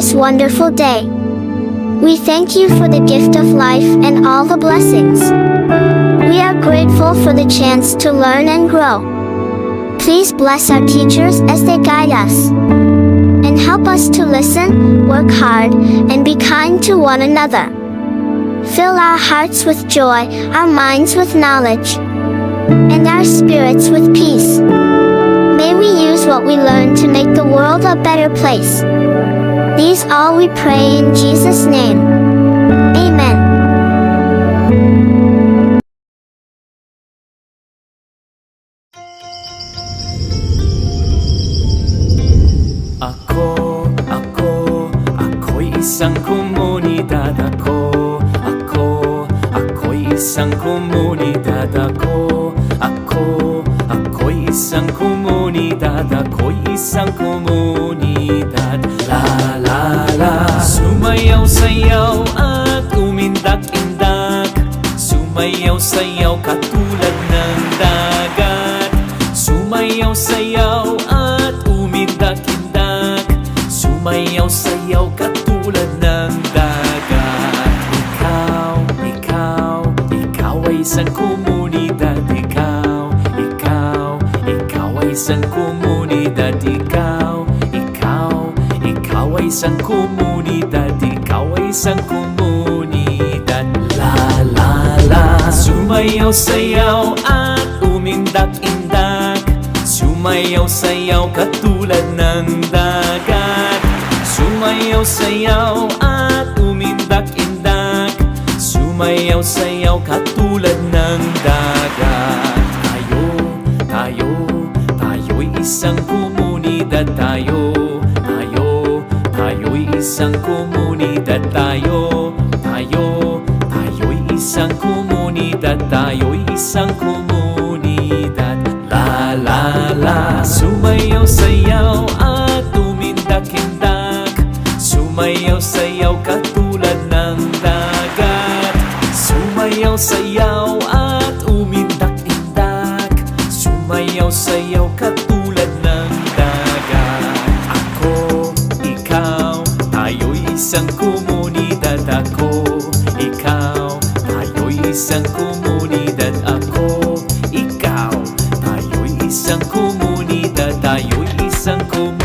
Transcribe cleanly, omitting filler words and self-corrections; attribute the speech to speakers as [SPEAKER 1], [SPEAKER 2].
[SPEAKER 1] this wonderful day. We thank you for the gift of life and all the blessings. We are grateful for the chance to learn and grow. Please bless our teachers as they guide us, and help us to listen, work hard, and be kind to one another. Fill our hearts with joy, our minds with knowledge, and our spirits with peace. May we use what we learn to make the world a better place. These all we pray in Jesus' name. Amen.
[SPEAKER 2] Ako'y isang komunidad. Ako'y isang komunidad. Ako'y isang komunidad. Ako'y isang komunidad. La la la. Sumayaw sayaw at umindak-indak. Sumayaw sayaw katulad ng dagat. Sumayaw sayaw at umindak-indak. Sumayaw sayaw katulad ng dagat. Ikaw ay isang komunidad. Ikaw ay isang komunidad. Ikaw ay isang komunidad. Ikaw ay isang komunidad. La la la. Sumayaw sayaw at umindak-indak. Sumayaw sayaw katulad ng dagat. Sumayaw sayaw at umindak-indak. Sumayaw sayaw katulad ng dagat. Tayo'y isang komunidad. Tayo'y isang komunidad. Tayo'y isang komunidad. Tayo'y isang komunidad. La la la. Sumayaw sayaw at umindak-indak. Sumayaw sayaw katulad ng dagat. Sumayaw sayaw at umindak-indak. Sumayaw sayaw katulad ng dagat. Ikaw, tayo'y isang komunidad. Tayo'y isang komunidad. Ikaw, tayo'y isang komunidad. Tayo'y isang komunidad.